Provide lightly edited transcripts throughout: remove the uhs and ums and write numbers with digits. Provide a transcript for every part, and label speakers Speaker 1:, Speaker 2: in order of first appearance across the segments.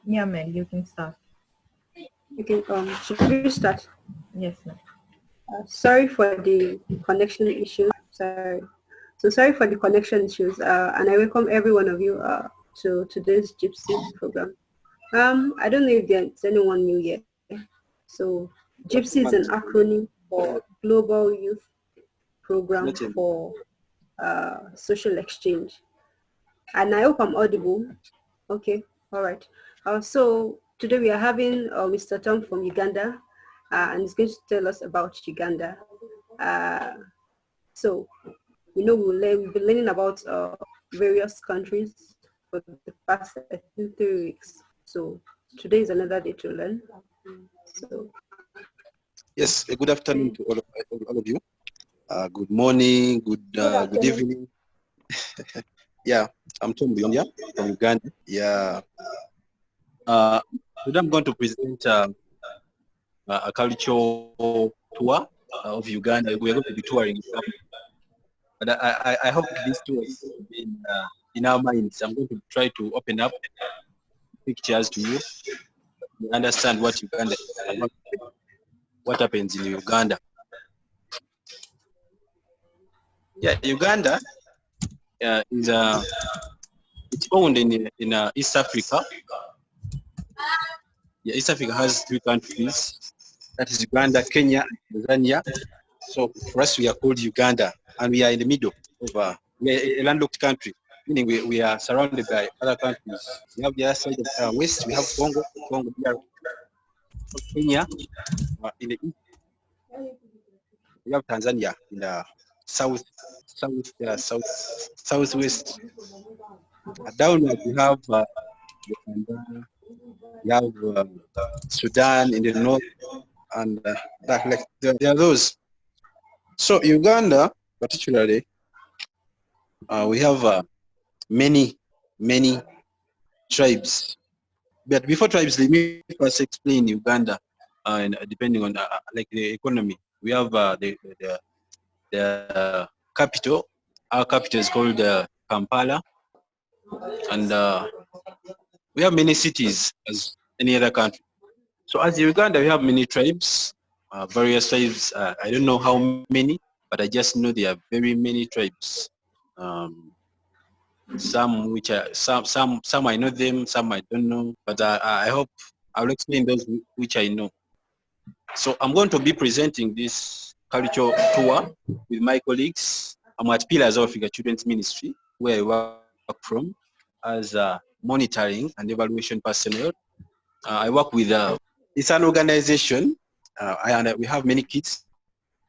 Speaker 1: Yeah, Meg, you can start.
Speaker 2: Okay, should we start?
Speaker 1: Yes, ma'am.
Speaker 2: Sorry for the connection issues. Sorry. So sorry for the connection issues. And I welcome every one of you to today's Gypsy program. I don't know if there's anyone new here. So GYPSE is an acronym for Global Youth Program for Social Exchange. And I hope I'm audible. Okay, all right. So today we are having Mr. Tom from Uganda, and he's going to tell us about Uganda. Uh, so we've been learning about various countries for the past, I think, 3 weeks. So today is another day to learn. So
Speaker 3: Yes, a good afternoon to all of you. Good morning, good evening. Yeah, I'm TOMLUYOMBYA from Uganda. Yeah. Today I'm going to present a cultural tour of Uganda. We're going to be touring Uganda. But I hope this tour is in our minds. I'm going to try to open up pictures to you to understand what Uganda is about, what happens in Uganda. Yeah, Uganda is it's found in East Africa. Yeah, East Africa has 3 countries. That is Uganda, Kenya, and Tanzania. So for us, we are called Uganda, and we are in the middle of we are a landlocked country, meaning we are surrounded by other countries. We have the other side of west. We have Congo, Kenya in the east. We have Tanzania in the southwest. Downward we have Uganda, we have Sudan in the north, and like there are those. So Uganda, particularly, we have many tribes. But before tribes, let me first explain Uganda, and depending on like the economy. We have the capital. Our capital is called Kampala, and we have many cities as any other country. So as Uganda, we have many tribes, various tribes. I don't know how many, but I just know there are very many tribes. Some which are some I know them, some I don't know. But I hope I'll explain those which I know. So I'm going to be presenting this cultural tour with my colleagues. I'm at Pillars of Africa Children's Ministry, where I work from as monitoring and evaluation personnel. I work with it's an organization, and we have many kids.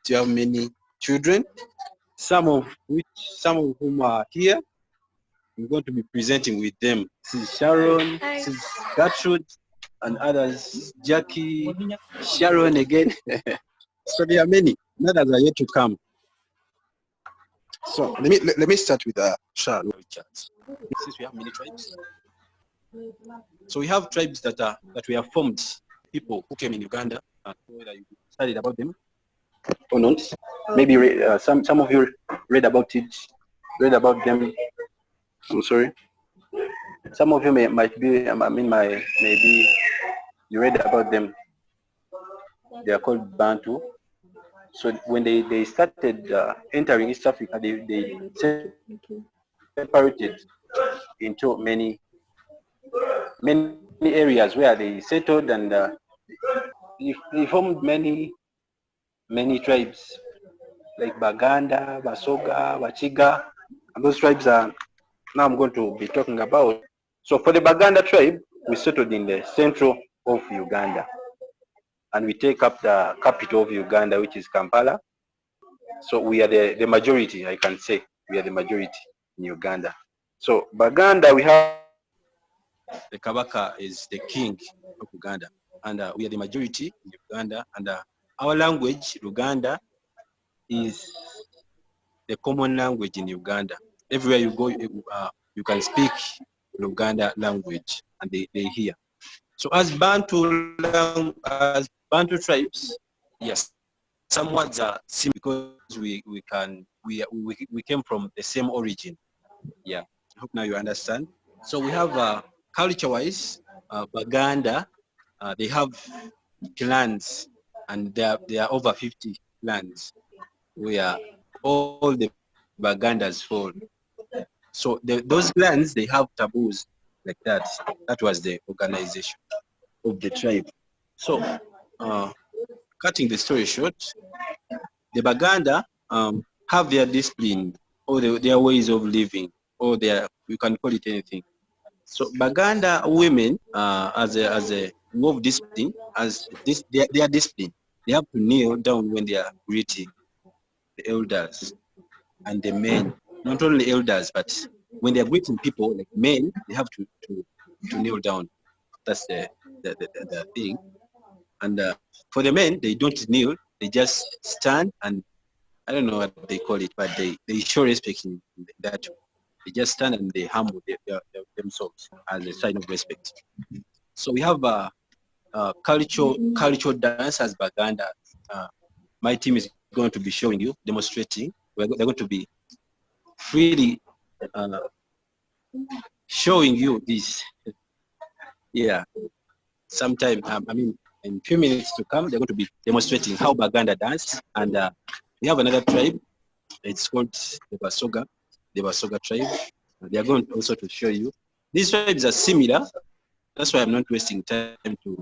Speaker 3: We have many children. Some of whom are here. I'm going to be presenting with them. This is Sharon, this is Gertrude, and others, Jackie, Sharon again. So there are many. Others are yet to come. So let me start with Sharon Richards. Since we have many tribes, so we have tribes that we have formed. People who came in Uganda, whether you studied about them or not. Maybe some of you read about it, read about them. I'm sorry. Some of you might be, maybe you read about them. They are called Bantu. So when they started entering East Africa, they separated into many areas where they settled, and they formed many tribes like Baganda, Basoga, Bachiga, and those tribes are now I'm going to be talking about. So for the Baganda tribe, we settled in the central of Uganda, and we take up the capital of Uganda, which is Kampala. So we are the majority, I can say. We are the majority in Uganda. So Baganda, we have the Kabaka is the king of Uganda, and we are the majority in Uganda, and our language, Luganda, is the common language in Uganda. Everywhere you go, you can speak Luganda language, and they hear. So as Bantu tribes, yes, some words are similar because we came from the same origin. Yeah, I hope now you understand. So we have culture-wise, Baganda, they have clans, and there are over 50 clans where all the Bagandas fall. So those clans, they have taboos like that. That was the organization of the tribe. So, cutting the story short, the Baganda have their discipline or their ways of living, or their, you can call it anything. So Baganda women, as a way of discipline, as this their discipline, they have to kneel down when they are greeting the elders and the men. Not only elders, but when they are greeting people like men, they have to kneel down. That's the thing. And for the men, they don't kneel; they just stand, and I don't know what they call it, but they show respect in that. They just stand and they humble themselves as a sign of respect. So we have cultural dance as Baganda. My team is going to be showing you, demonstrating. They're going to be freely uh, showing you this. Yeah, sometime, I mean, in few minutes to come, they're going to be demonstrating how Baganda dance. And we have another tribe. It's called the Basoga tribe. They are going also to show you. These tribes are similar. That's why I'm not wasting time to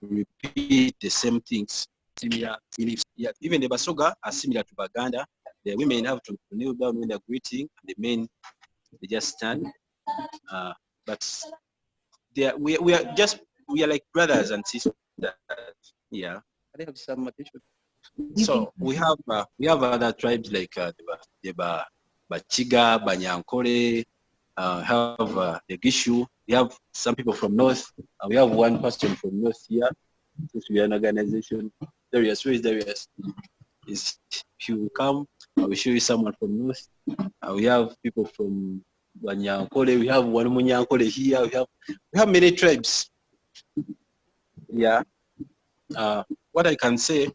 Speaker 3: repeat the same things. Similar beliefs. Yeah, even the Basoga are similar to Baganda. The women have to kneel down when they're greeting. The men, they just stand. But we are like brothers and sisters. Yeah. I have some attention. So we have other tribes like the Bachiga, Banyankore, have the Gishu. We have some people from North. We have one person from North here. Since we are an organization, Darius, where is Darius? If you come, I will show you someone from North. We have people from Banyankore. We have one Munyankore here. We have many tribes. Yeah. What I can say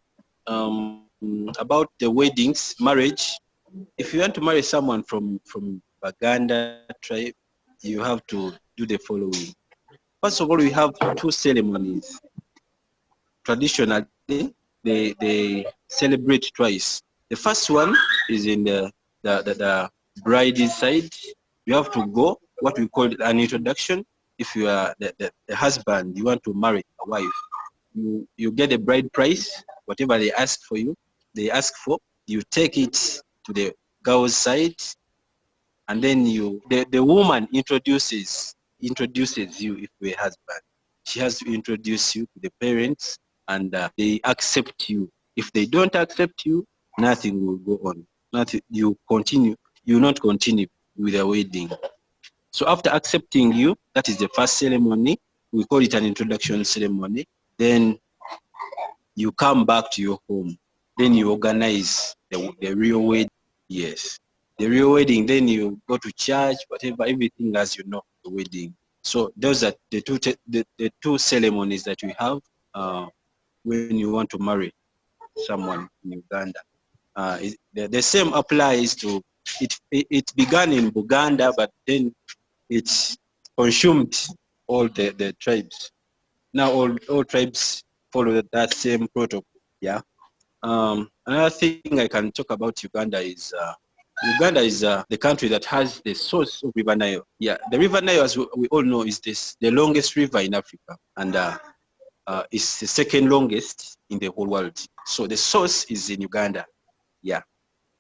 Speaker 3: about the weddings, marriage. If you want to marry someone from Baganda tribe, you have to do the following. First of all, we have two ceremonies. Traditionally, they celebrate twice. The first one is in the bride's side. You have to go, what we call an introduction. If you are the husband, you want to marry a wife, you get the bride price, whatever they ask for you, you take it to the girl's side, and then the woman introduces you if you're a husband. She has to introduce you to the parents, and they accept you. If they don't accept you, nothing will go on. Nothing. You not continue with the wedding. So after accepting you, that is the first ceremony. We call it an introduction ceremony. Then you come back to your home. Then you organize the real wedding. Yes, the real wedding. Then you go to church, whatever, everything as you know, the wedding. So those are the two ceremonies that we have when you want to marry someone in Uganda. The same applies to it. It began in Uganda, but then it's consumed all the tribes. Now all tribes follow that same protocol. Yeah. Another thing I can talk about Uganda is the country that has the source of River Nile. Yeah, the River Nile, as we all know, is the longest river in Africa, and it's the second longest in the whole world. So the source is in Uganda. Yeah,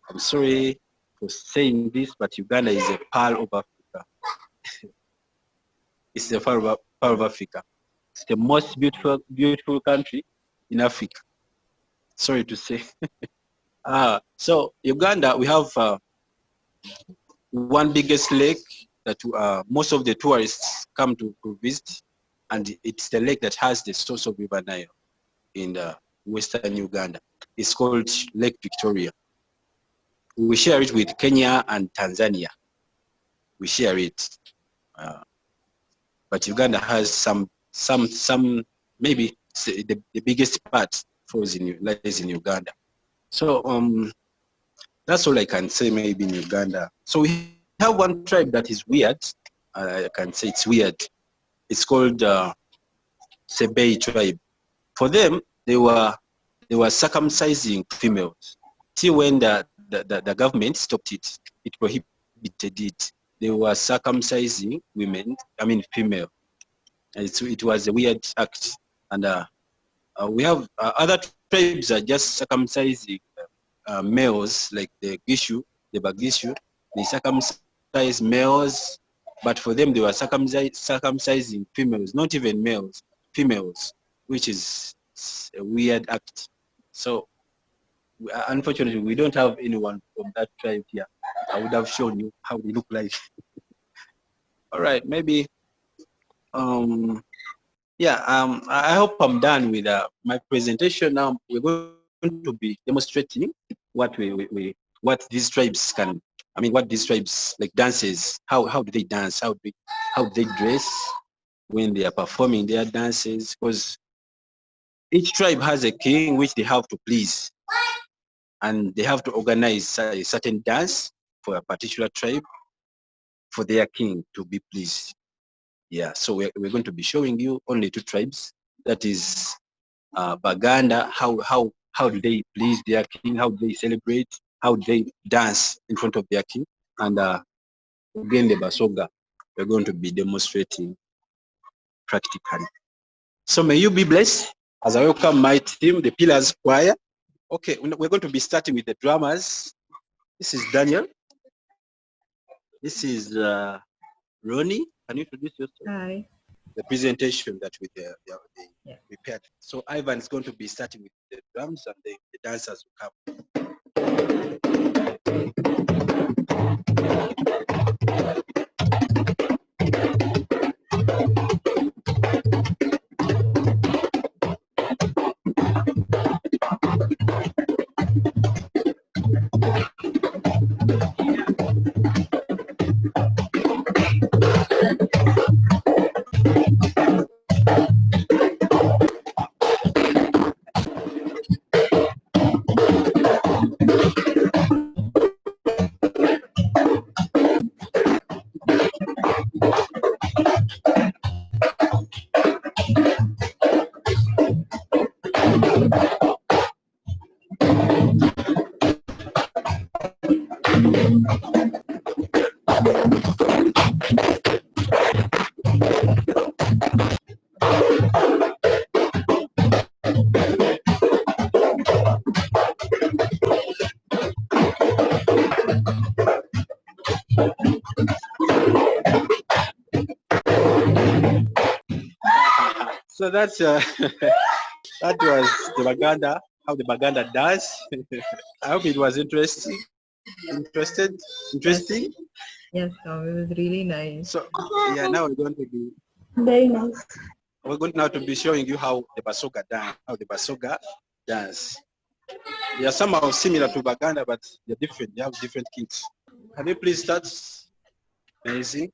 Speaker 3: I'm sorry for saying this, but Uganda is a pearl of Africa. It's the pearl of Africa. It's the most beautiful country in Africa. Sorry to say. So Uganda, we have one biggest lake that most of the tourists come to visit, and it's the lake that has the source of River Nile in western Uganda. It's called Lake Victoria. We share it with Kenya and Tanzania. We share it, but Uganda has some maybe the biggest part lies in Uganda. So that's all I can say maybe in Uganda. So we have one tribe that is weird. I can say it's weird. It's called Sebei tribe. For them, they were circumcising females till when the government stopped it. It prohibited it. They were circumcising women, I mean female. And it was a weird act. And we have other tribes are just circumcising males, like the Gishu, the Bagishu. They circumcise males, but for them they were circumcising females, not even males, females, which is a weird act. So unfortunately, we don't have anyone from that tribe here. I would have shown you how they look like. All right, maybe. Yeah, I hope I'm done with my presentation. Now we're going to be demonstrating what what these tribes can. I mean, what these tribes like dances. How do they dance? How do they dress when they are performing their dances? Because each tribe has a king which they have to please, and they have to organize a certain dance for a particular tribe for their king to be pleased. Yeah, so we're going to be showing you only two tribes. That is Baganda. How do they please their king? How do they celebrate? How do they dance in front of their king? And again, the Basoga. We're going to be demonstrating practically. So may you be blessed as I welcome my team, the Pillars Choir. Okay, we're going to be starting with the drummers. This is Daniel. This is Ronnie. Can you introduce yourself?
Speaker 1: Hi.
Speaker 3: The presentation that they
Speaker 1: Yeah.
Speaker 3: prepared. So Ivan is going to be starting with the drums, and the dancers will come. So that's that was the Baganda, how the Baganda does. I hope it was interesting. Interesting.
Speaker 1: Yes, Tom, it was really nice.
Speaker 3: So yeah, now we're going to be
Speaker 2: Very nice.
Speaker 3: we're going now to be showing you how the Basoga dance. They are somehow similar to Baganda, but they're different. They have different kicks. Can you please start? Amazing.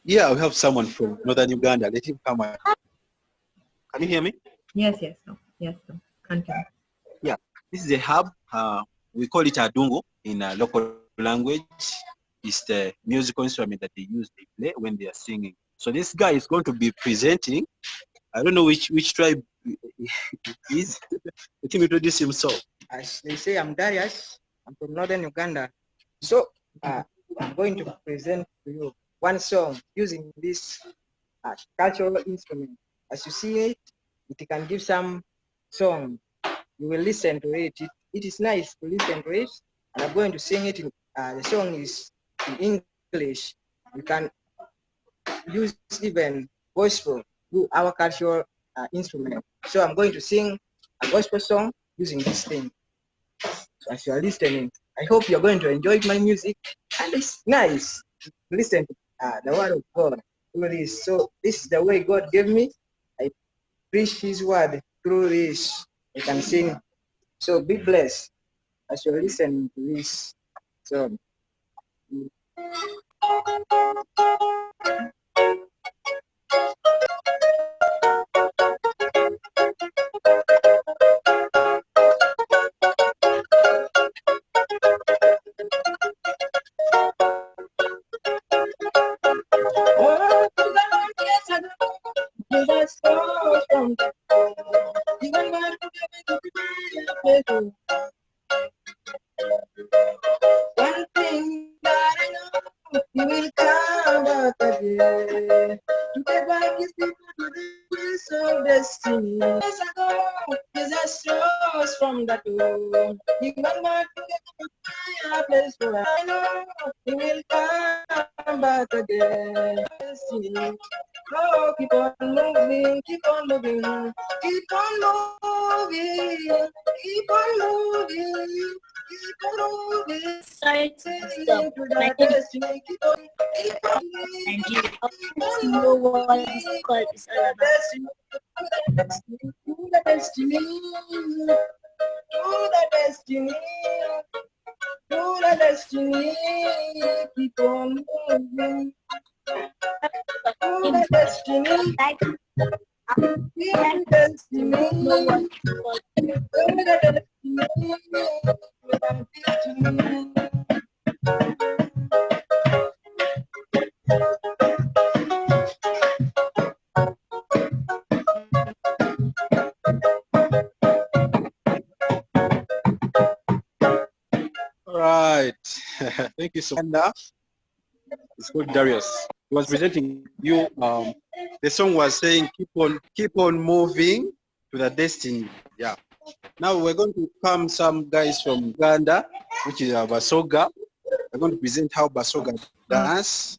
Speaker 3: Yeah, we have someone from northern Uganda. Let him come on. Can you hear me?
Speaker 1: Yes, Tom. Yes, Tom. Continue.
Speaker 3: Yeah, this is a hub. We call it adungu in a local language. It's the musical instrument that they play when they are singing. So this guy is going to be presenting. I don't know which tribe it is. Let him introduce himself.
Speaker 4: As they say, I'm Darius. I'm from northern Uganda. So I'm going to present to you one song using this cultural instrument. As you see it, it can give some song. You will listen to it. It is nice to listen to it. And I'm going to sing it. The song is in English. You can use even gospel to our cultural instrument. So I'm going to sing a gospel song using this thing. So as you are listening, I hope you're going to enjoy my music. And it's nice to listen to the word of God through this. So this is the way God gave me. I preach his word through this. I can sing. So be blessed as you're listening to this song. just rose from the floor. You and my one thing that I know, you will come back again. To get back is people to the place of destiny. Years ago, Jesus rose from the tomb. You went back to the place where I know you will come back again. Destiny. Oh, keep on moving, keep on moving, keep on moving, keep on moving.
Speaker 5: Sorry to stop. My name is and you always know what this call is all about.
Speaker 4: To the destiny, to the destiny, keep on moving. To the destiny,
Speaker 5: Like,
Speaker 4: to the destiny,
Speaker 5: know what this call is.
Speaker 4: to the destiny.
Speaker 3: All right. Thank you so much. It's called Darius. He was presenting you. The song was saying, keep on moving to the destiny. Yeah. Now we're going to come some guys from Uganda, which is Basoga. We're going to present how Basoga dance.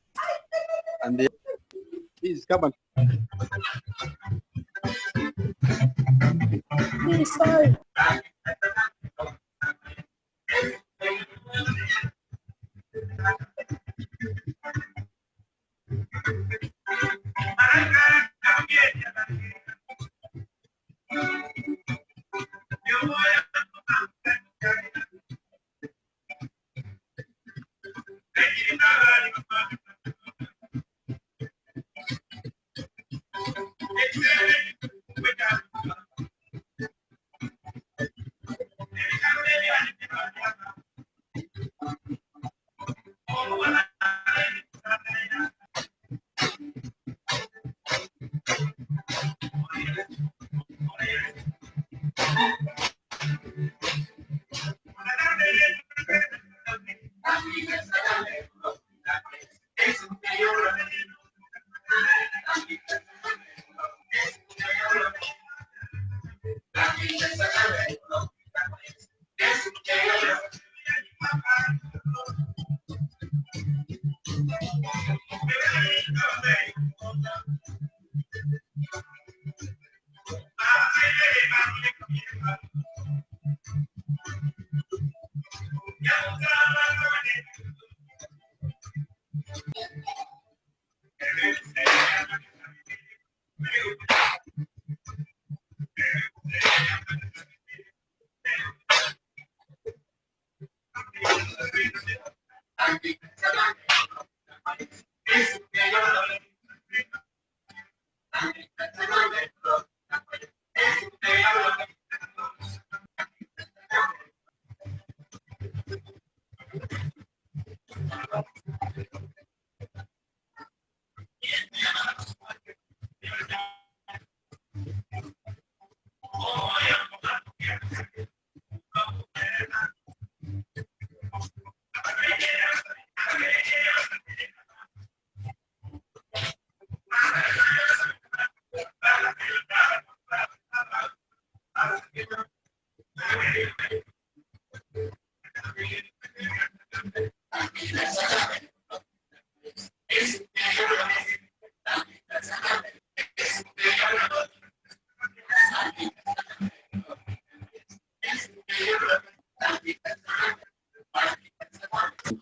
Speaker 3: And they, please come on.
Speaker 5: Please, sorry.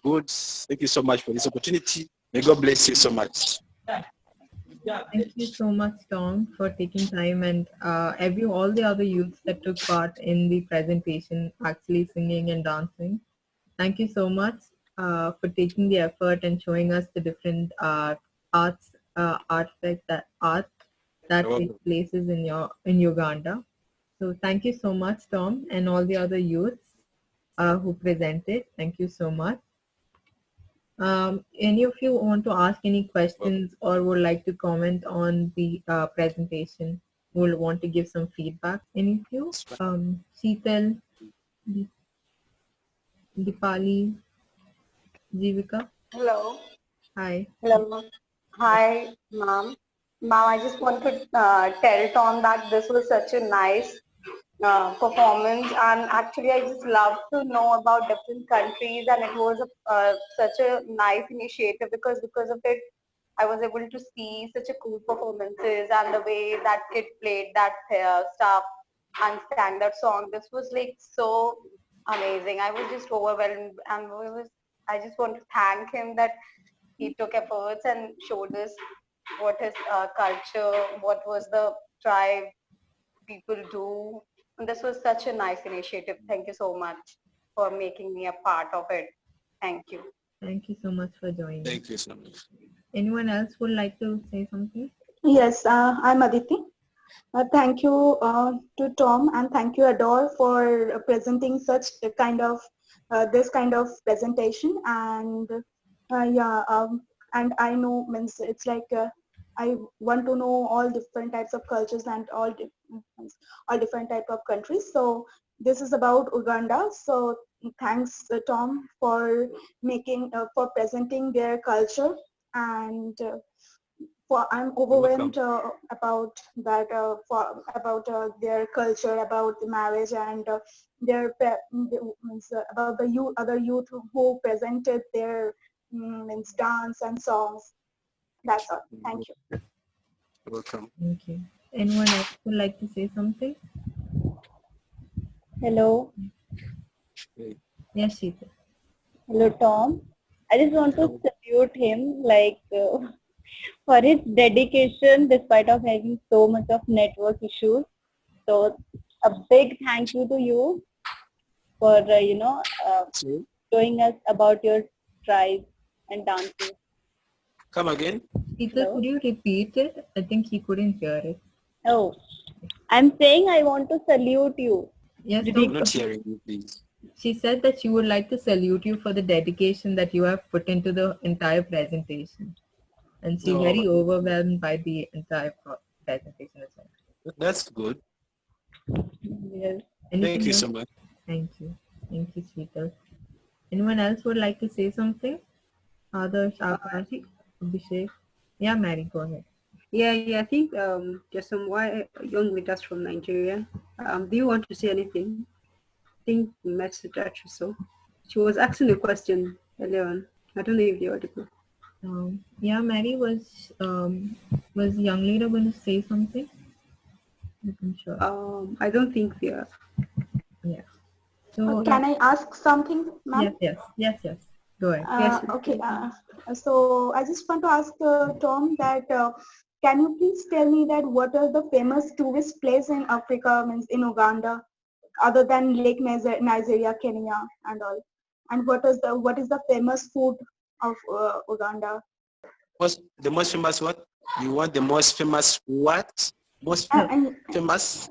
Speaker 3: Good. Thank you so much for this opportunity. May God bless you so much.
Speaker 1: Thank you so much, Tom, for taking time, and all the other youths that took part in the presentation, actually singing and dancing. Thank you so much for taking the effort and showing us the different artifacts that takes places in Uganda. So thank you so much, Tom, and all the other youths who presented. Thank you so much. Any of you want to ask any questions or would like to comment on the presentation? Would want to give some feedback? Any of you? Sheetal, Dipali, Jivika.
Speaker 6: Hello.
Speaker 1: Hi.
Speaker 6: Hello. Hi, ma'am. Ma'am, I just want to tell Tom that this was such a nice performance, and actually, I just love to know about different countries, and it was such a nice initiative because of it, I was able to see such a cool performances and the way that kid played that stuff and sang that song. This was like so amazing. I was just overwhelmed, and I just want to thank him that he took efforts and showed us what his culture, what was the tribe people do. And this was such a nice initiative. Thank you so much for making me a part of it. Thank you.
Speaker 1: Thank you so much for joining.
Speaker 7: Thank you so much.
Speaker 1: Anyone else would like to say something?
Speaker 8: Yes, I'm Aditi. Thank you to Tom and thank you Adore for presenting such a kind of this kind of presentation, and and I know means it's like I want to know all different types of cultures and all different type of countries. So this is about Uganda. So thanks Tom for making for presenting their culture, and I'm overwhelmed about that about their culture, about the marriage, and about the other youth who presented their means dance and songs. That's all. Thank you.
Speaker 7: You're welcome.
Speaker 1: Thank you. Anyone else would like to say something?
Speaker 5: Hello.
Speaker 1: Yes, Sheetal.
Speaker 5: Hello, Tom. I just want to salute him, like, for his dedication despite of having so much of network issues. So a big thank you to you for, showing us about your tribe and dancing.
Speaker 7: Come again?
Speaker 1: Sheetal,
Speaker 5: Hello?
Speaker 1: could you repeat it? I think he couldn't hear it.
Speaker 5: Oh, I'm saying I want to salute you.
Speaker 1: Yes,
Speaker 7: I'm not hearing you, please.
Speaker 1: she said that she would like to salute you for the dedication that you have put into the entire presentation. And she's very overwhelmed by the entire presentation as well.
Speaker 7: That's good.
Speaker 5: Yes.
Speaker 7: Thank you
Speaker 1: else?
Speaker 7: so much.
Speaker 1: Thank you. Thank you, Sheetal. Anyone else would like to say something? Others, Akashi, Abhishek? Yeah, Mary, go ahead.
Speaker 2: Yeah, I think there's some young leaders from Nigeria. Do you want to say anything? I think we met Sudachi, so she was asking a question earlier on. I don't know if you're audible.
Speaker 1: Yeah, Mary, was young leader going to say something? I'm sure.
Speaker 2: I don't think we are.
Speaker 1: Yeah. So
Speaker 8: Can I ask something, ma'am?
Speaker 1: Yes. Go ahead.
Speaker 2: Yes.
Speaker 8: Okay. So I just want to ask Tom that can you please tell me that what are the famous tourist places in Africa, means in Uganda, other than Lake Nigeria, Kenya, and all, and what is the famous food of Uganda?
Speaker 7: What's the most famous what? You want the most famous what? Most famous?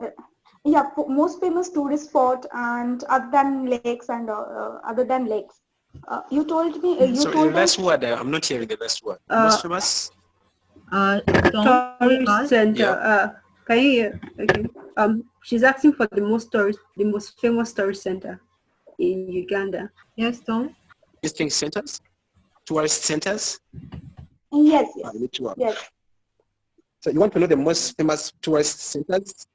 Speaker 8: Yeah, most famous tourist spot and other than lakes and other than lakes. You told me.
Speaker 7: Sorry, the last word. I'm not hearing the last word. Most famous?
Speaker 2: Tourist center.
Speaker 7: Yeah.
Speaker 2: Can you hear? Okay. She's asking for the most famous tourist center in Uganda.
Speaker 1: Yes, Tom.
Speaker 7: Visiting centers? Tourist centers?
Speaker 8: Yes. Yes.
Speaker 7: So you want to know the most famous tourist centers?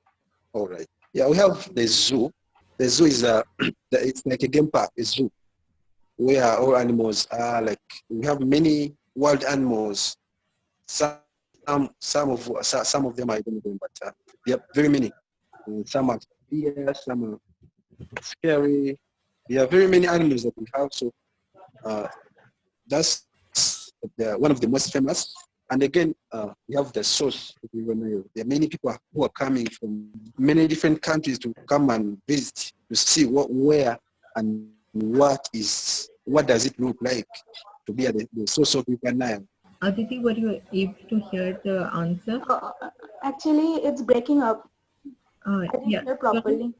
Speaker 7: All right. Yeah, we have the zoo. The zoo is it's like a game park, a zoo, where all animals are. Like we have many wild animals. Some of them I don't know, but there are very many. Some are here, some are scary. There are very many animals that we have. So that's one of the most famous. And again, we have the source. There are many people who are coming from many different countries to come and visit to see where and what does it look like to be at the source of River Nile.
Speaker 1: Aditi, were you able to hear the answer?
Speaker 8: Actually, it's breaking up. I didn't hear properly.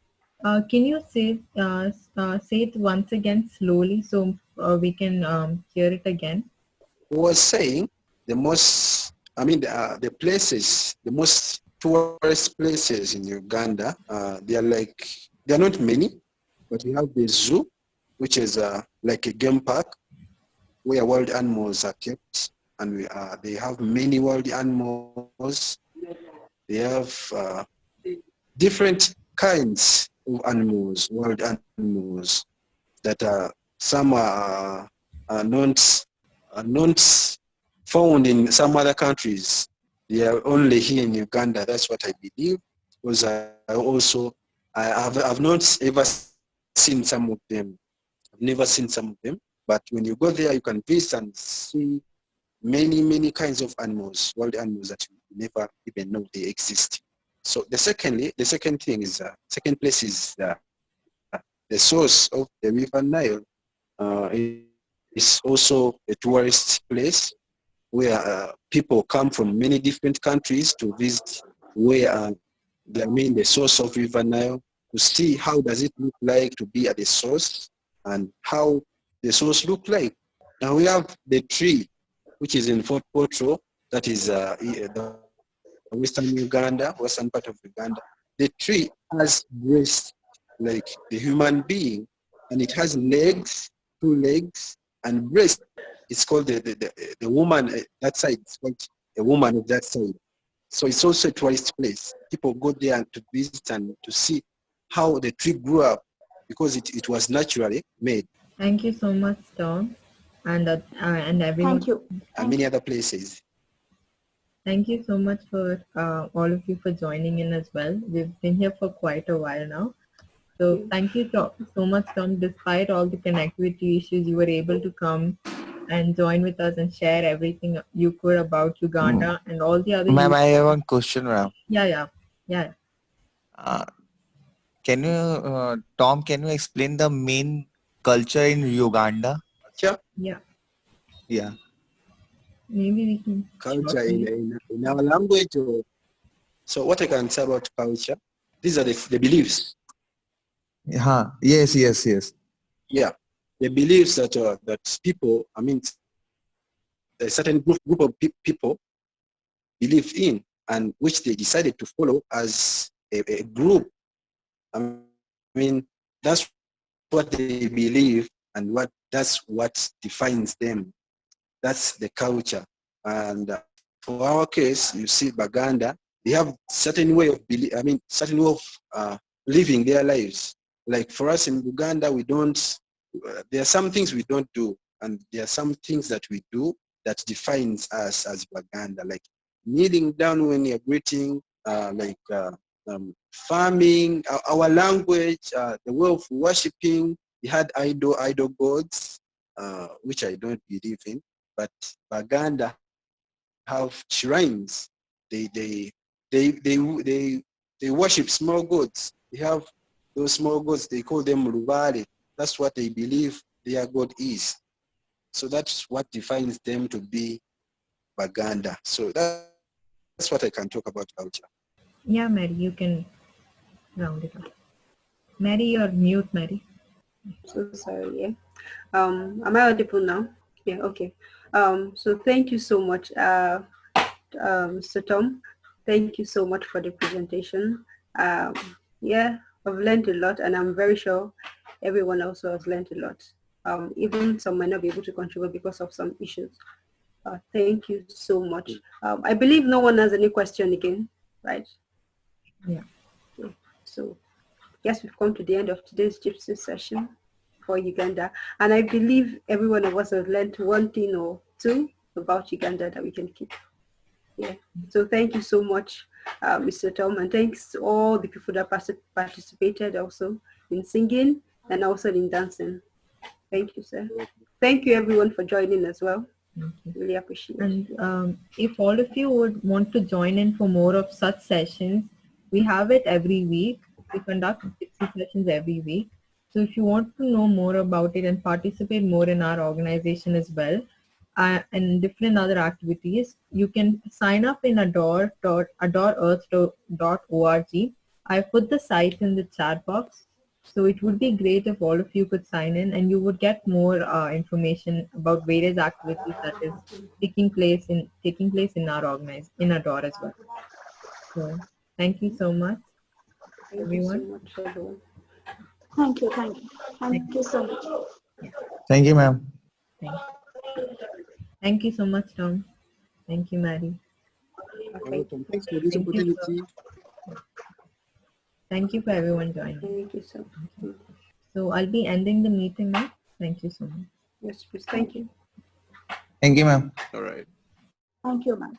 Speaker 1: Can you say it once again slowly so we can hear it again.
Speaker 7: Was saying the most, the places, the most tourist places in Uganda, they are not many, but we have the zoo, which is like a game park where wild animals are kept, and they have many wild animals. They have different kinds of animals, wild animals that some are not found in some other countries. They are only here in Uganda. That's what I believe. Because I've not ever seen some of them. I've never seen some of them. But when you go there, you can visit and see many kinds of animals, wild animals that you never even know they exist. So second place is the source of the River Nile. It's also a tourist place where people come from many different countries to visit where the source of River Nile, to see how does it look like to be at the source and how the source look like. Now we have the tree, which is in Fort Potro, that is the western Uganda, western part of Uganda. The tree has breasts like the human being, and it has legs, 2 legs, and breast. It's called the woman that side. It's called a woman of that side. So it's also a tourist place. People go there to visit and to see how the tree grew up, because it was naturally made.
Speaker 1: Thank you so much, Tom, and everyone.
Speaker 8: Thank you.
Speaker 7: And many other places.
Speaker 1: Thank you so much for all of you for joining in as well. We've been here for quite a while now. So thank you so much, Tom. Despite all the connectivity issues, you were able to come and join with us and share everything you could about Uganda and all the other.
Speaker 9: Ma'am, I have one question, ma'am.
Speaker 1: Yeah.
Speaker 9: Can you, Tom, can you explain the main culture in Uganda?
Speaker 7: Sure.
Speaker 1: Yeah.
Speaker 9: Yeah.
Speaker 1: Maybe we can.
Speaker 7: Culture in our language. So what I can say about culture, these are the beliefs.
Speaker 9: Yes.
Speaker 7: Yeah, the beliefs that people, a certain group of people believe in, and which they decided to follow as a group. That's what they believe, and that's what defines them. That's the culture. And for our case, you see, Baganda, they have certain way of living their lives. Like for us in Uganda, we don't. There are some things we don't do, and there are some things that we do that defines us as Baganda, like kneeling down when you're greeting, farming, our language, the way of worshiping. We had idol gods, which I don't believe in, but Baganda have shrines. They worship small gods. They have those small gods. They call them Rubale. That's what they believe their God is. So that's what defines them to be Baganda. So that's what I can talk about culture.
Speaker 1: Yeah, Mary, you can round it up. Mary, you're mute, Mary.
Speaker 2: So sorry. Yeah. Am I audible now? Yeah. Okay. So thank you so much, Mr. Tom. Thank you so much for the presentation. Yeah, I've learned a lot, and I'm very sure everyone also has learned a lot. Even some might not be able to contribute because of some issues. Thank you so much. I believe no one has any question again, right?
Speaker 1: Yeah.
Speaker 2: Okay. So yes, we've come to the end of today's GYPSE session for Uganda, and I believe every one of us has learned one thing or two about Uganda that we can keep. Yeah. So thank you so much, Mr. Tom, and thanks to all the people that participated also in singing and also in dancing. Thank you, sir. Thank you everyone for joining as well. Really appreciate it.
Speaker 1: And if all of you would want to join in for more of such sessions, we have it every week. We conduct 60 sessions every week. So if you want to know more about it and participate more in our organization as well, and different other activities, you can sign up in ADOREEARTH.org. I put the site in the chat box. So it would be great if all of you could sign in, and you would get more information about various activities that is taking place in our ADORE as well. So thank you so much,
Speaker 2: Thank you so
Speaker 1: everyone.
Speaker 2: much, Adore.
Speaker 8: Thank you. Thank you. Thank you so much.
Speaker 9: Thank you, ma'am.
Speaker 1: Thank you so much, Tom. Thank you, Maddie.
Speaker 2: Okay.
Speaker 7: Thanks for this
Speaker 1: Thank you.
Speaker 7: opportunity.
Speaker 1: Thank you for everyone joining.
Speaker 2: Thank you so much.
Speaker 1: So I'll be ending the meeting now. Thank you so much.
Speaker 2: Yes, please. Thank you.
Speaker 9: Thank you, ma'am.
Speaker 7: All right.
Speaker 8: Thank you, ma'am.